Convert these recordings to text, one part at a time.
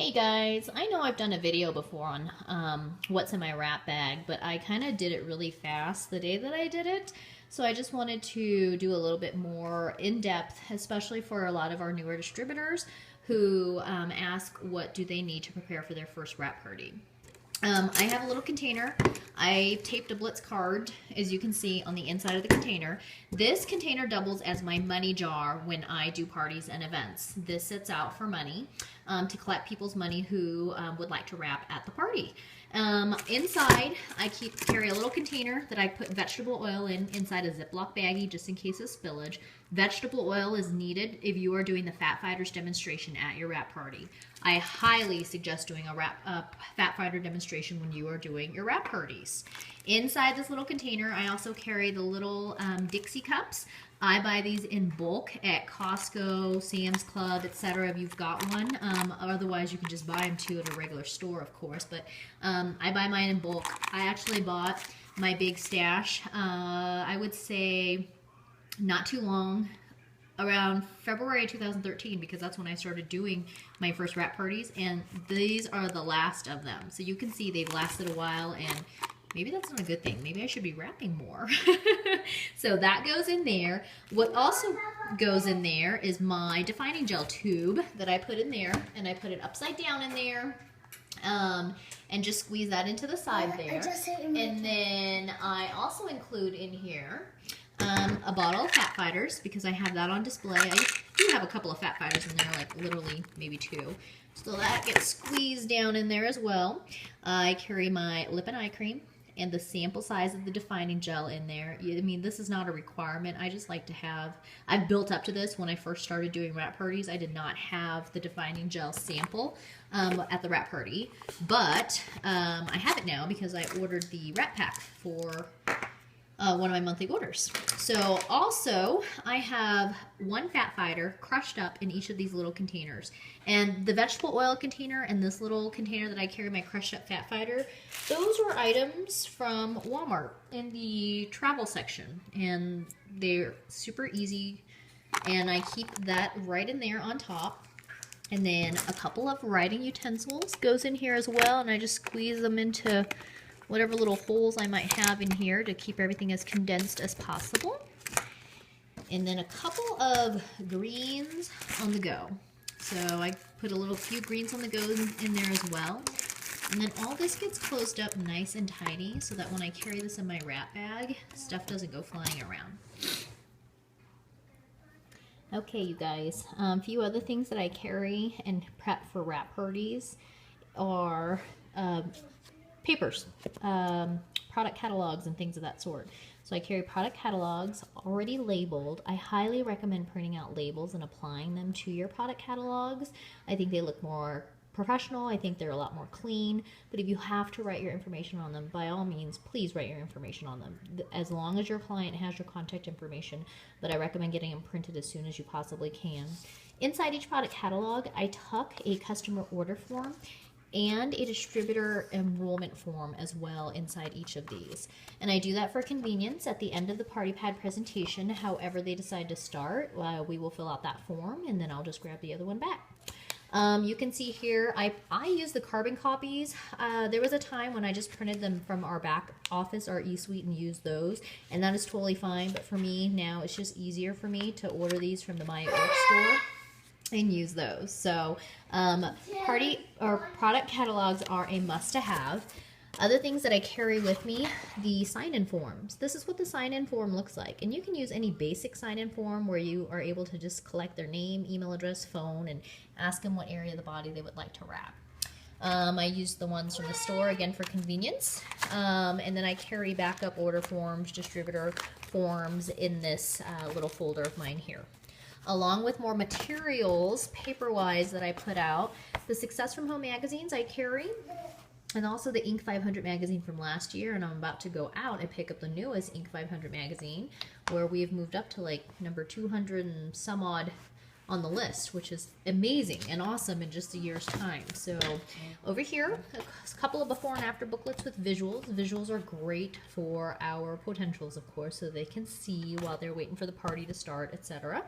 Hey guys, I know I've done a video before on what's in my wrap bag, but I kind of did it really fast the day that I did it. So I just wanted to do a little bit more in depth, especially for a lot of our newer distributors who ask what do they need to prepare for their first wrap party. I have a little container. I taped a Blitz card, as you can see, on the inside of the container. This container doubles as my money jar when I do parties and events. This sits out for money to collect people's money who would like to wrap at the party. Inside, I carry a little container that I put vegetable oil inside a Ziploc baggie just in case of spillage. Vegetable oil is needed if you are doing the Fat Fighters demonstration at your wrap party. I highly suggest doing a Fat Fighter demonstration when you are doing your wrap parties. Inside this little container, I also carry the little Dixie cups. I buy these in bulk at Costco, Sam's Club, etc. if you've got one. Otherwise, you can just buy them too at a regular store, of course. But I buy mine in bulk. I actually bought my big stash, I would say not too long, around February 2013, because that's when I started doing my first wrap parties, and these are the last of them. So you can see they've lasted a while, and maybe that's not a good thing. Maybe I should be wrapping more. So that goes in there. What also goes in there is my defining gel tube that I put in there, and I put it upside down in there. And just squeeze that into the side there. And then I also include in here a bottle of Fat Fighters, because I have that on display. I do have a couple of Fat Fighters in there, like literally maybe 2. So that gets squeezed down in there as well. I carry my lip and eye cream and the sample size of the defining gel in there. I mean, this is not a requirement. I just like to have, I've built up to this. When I first started doing wrap parties, I did not have the defining gel sample at the wrap party, but I have it now because I ordered the wrap pack for one of my monthly orders. So also, I have one Fat Fighter crushed up in each of these little containers. And the vegetable oil container and this little container that I carry my crushed up Fat Fighter, those were items from Walmart in the travel section. And they're super easy. And I keep that right in there on top. And then a couple of writing utensils goes in here as well. And I just squeeze them into whatever little holes I might have in here to keep everything as condensed as possible. And then a couple of greens on the go. So I put a few greens on the go in there as well. And then all this gets closed up nice and tidy so that when I carry this in my wrap bag, stuff doesn't go flying around. Okay, you guys, a few other things that I carry and prep for wrap parties are papers, product catalogs, and things of that sort. So I carry product catalogs already labeled. I highly recommend printing out labels and applying them to your product catalogs. I think they look more professional. I think they're a lot more clean. But if you have to write your information on them, by all means, please write your information on them. As long as your client has your contact information, but I recommend getting them printed as soon as you possibly can. Inside each product catalog, I tuck a customer order form and a distributor enrollment form as well inside each of these. And I do that for convenience. At the end of the party pad presentation, however they decide to start, we will fill out that form, and then I'll just grab the other one back. You can see here, I use the carbon copies. There was a time when I just printed them from our back office, our e-suite, and used those, and that is totally fine. But for me, now it's just easier for me to order these from the My Org store and use those. So party or product catalogs are a must-to-have. Other things that I carry with me, the sign-in forms. This is what the sign-in form looks like. And you can use any basic sign-in form where you are able to just collect their name, email address, phone, and ask them what area of the body they would like to wrap. I use the ones from the store, again, for convenience. And then I carry backup order forms, distributor forms in this little folder of mine here. Along with more materials, paper-wise, that I put out, the Success from Home magazines I carry, and also the Inc. 500 magazine from last year, and I'm about to go out and pick up the newest Inc. 500 magazine, where we have moved up to like number 200 and some odd on the list, which is amazing and awesome in just a year's time. So over here, a couple of before and after booklets with visuals. Visuals are great for our potentials, of course, so they can see while they're waiting for the party to start, etc.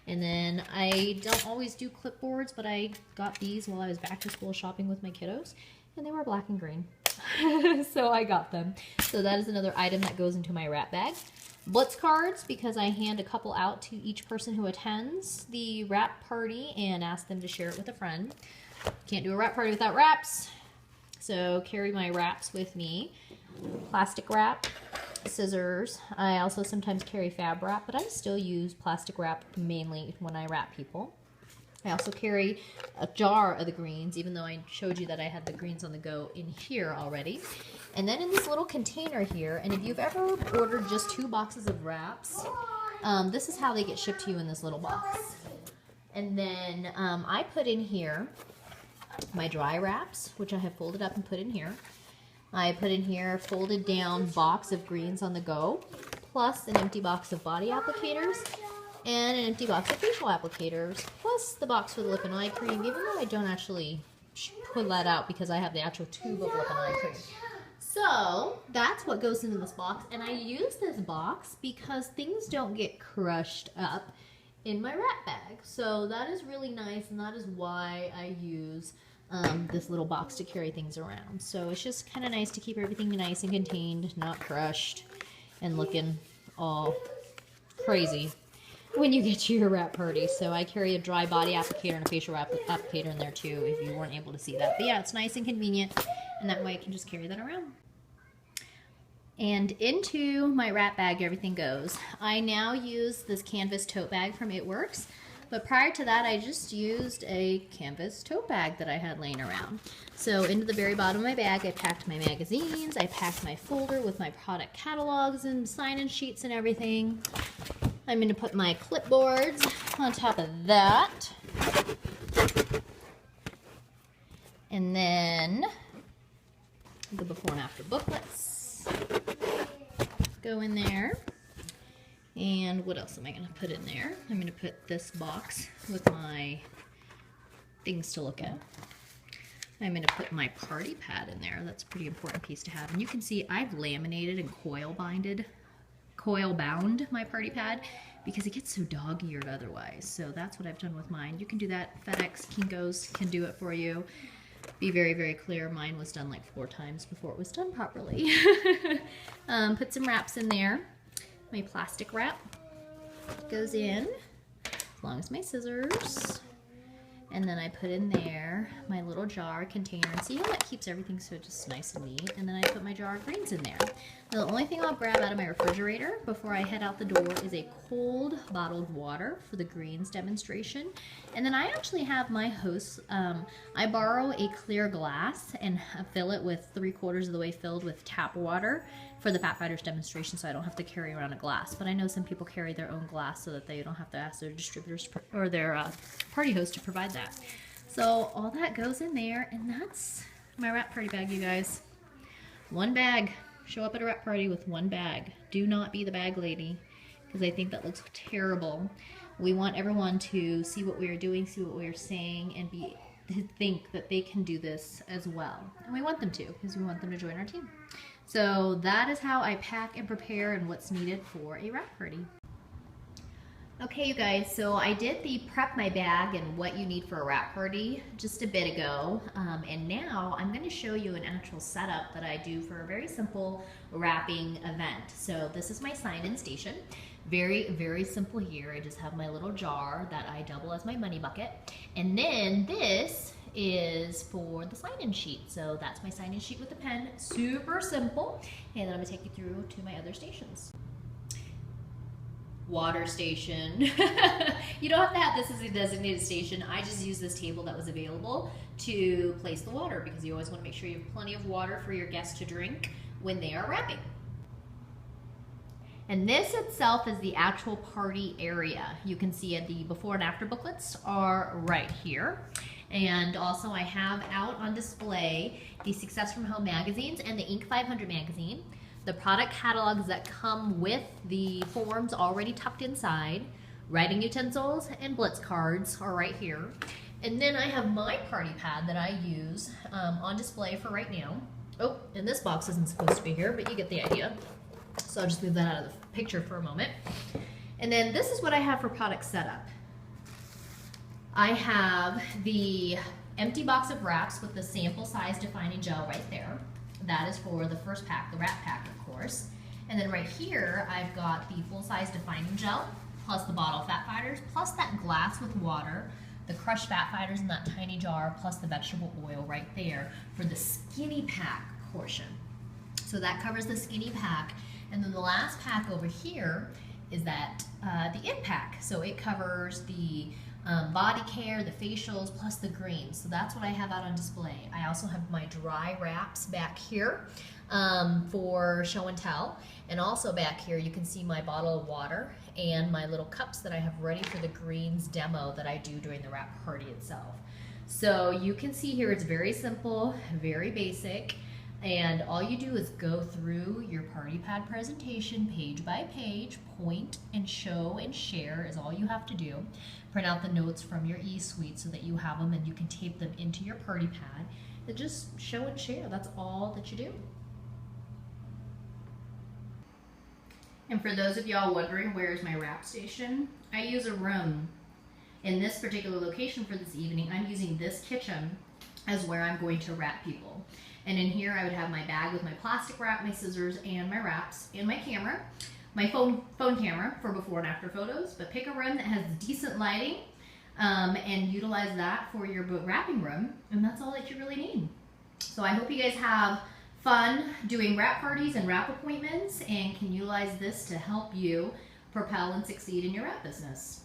And then I don't always do clipboards, but I got these while I was back to school shopping with my kiddos, and they were black and green. So I got them. So that is another item that goes into my wrap bag. Blitz cards, because I hand a couple out to each person who attends the wrap party and ask them to share it with a friend. Can't do a wrap party without wraps, so carry my wraps with me. Plastic wrap, scissors. I also sometimes carry fab wrap, but I still use plastic wrap mainly when I wrap people. I also carry a jar of the greens, even though I showed you that I had the greens on the go in here already. And then in this little container here, and if you've ever ordered just 2 boxes of wraps, this is how they get shipped to you in this little box. And then I put in here my dry wraps, which I have folded up and put in here. I put in here a folded down box of greens on the go, plus an empty box of body applicators, and an empty box of facial applicators, plus the box for the lip and eye cream, even though I don't actually pull that out because I have the actual tube of lip and eye cream. So that's what goes into this box, and I use this box because things don't get crushed up in my wrap bag. So that is really nice, and that is why I use this little box to carry things around. So it's just kind of nice to keep everything nice and contained, not crushed and looking all crazy when you get to your wrap party. So I carry a dry body applicator and a facial applicator in there too, if you weren't able to see that. But yeah, it's nice and convenient, and that way I can just carry that around. And into my wrap bag everything goes. I now use this canvas tote bag from It Works, but prior to that I just used a canvas tote bag that I had laying around. So into the very bottom of my bag I packed my magazines, I packed my folder with my product catalogs and sign-in sheets and everything. I'm going to put my clipboards on top of that. And then the before and after booklets go in there. And what else am I going to put in there? I'm going to put this box with my things to look at. I'm going to put my party pad in there. That's a pretty important piece to have. And you can see I've laminated and coil bound my party pad because it gets so dog-eared otherwise. So that's what I've done with mine. You can do that. FedEx, Kinko's can do it for you. Be very, very clear. Mine was done like 4 times before it was done properly. Put some wraps in there. My plastic wrap goes in, as long as my scissors. And then I put in there my little jar container. And see how that keeps everything so just nice and neat? And then I put my jar of greens in there. Now the only thing I'll grab out of my refrigerator before I head out the door is a cold bottled water for the greens demonstration. And then I actually have my host, I borrow a clear glass and fill it with 3/4 of the way filled with tap water for the Fat Fighters demonstration, so I don't have to carry around a glass. But I know some people carry their own glass so that they don't have to ask their distributors or their party host to provide that. So all that goes in there, and that's my wrap party bag, you guys. 1 bag. Show up at a wrap party with 1 bag. Do not be the bag lady, because I think that looks terrible. We want everyone to see what we are doing, see what we are saying, and think that they can do this as well. And we want them to, because we want them to join our team. So that is how I pack and prepare and what's needed for a wrap party. Okay, you guys, so I did the prep my bag and what you need for a wrap party just a bit ago, and now I'm going to show you an actual setup that I do for a very simple wrapping event. So this is my sign-in station. Very, very simple here. I just have my little jar that I double as my money bucket, and then this is for the sign-in sheet. So that's my sign-in sheet with a pen. Super simple. And then I'm going to take you through to my other stations. Water station. You don't have to have this as a designated station. I just use this table that was available to place the water because you always want to make sure you have plenty of water for your guests to drink when they are wrapping. And this itself is the actual party area. You can see the before and after booklets are right here. And also I have out on display the Success from Home magazines and the Inc. 500 magazine, the product catalogs that come with the forms already tucked inside, Writing utensils and Blitz cards are right here. And then I have my party pad that I use on display for right now. Oh, and this box isn't supposed to be here, but you get the idea. So I'll just move that out of the picture for a moment. And then this is what I have for product setup. I have the empty box of wraps with the sample size defining gel right there. That is for the first pack, the wrap pack, of course. And then right here, I've got the full-size defining gel, plus the bottle fat fighters, plus that glass with water, the crushed fat fighters in that tiny jar, plus the vegetable oil right there for the skinny pack portion. So that covers the skinny pack. And then the last pack over here is that the it pack. So it covers the body care, the facials, plus the greens. So that's what I have out on display. I also have my dry wraps back here for show and tell. And also back here you can see my bottle of water and my little cups that I have ready for the greens demo that I do during the wrap party itself. So you can see here it's very simple, very basic. And all you do is go through your party pad presentation page by page, point and show and share is all you have to do. Print out the notes from your eSuite so that you have them and you can tape them into your party pad. And just show and share, that's all that you do. And for those of y'all wondering where is my wrap station, I use a room. In this particular location for this evening, I'm using this kitchen as where I'm going to wrap people. And in here I would have my bag with my plastic wrap, my scissors, and my wraps, and my camera. My phone camera for before and after photos, but pick a room that has decent lighting and utilize that for your wrapping room, and that's all that you really need. So I hope you guys have fun doing wrap parties and wrap appointments and can utilize this to help you propel and succeed in your wrap business.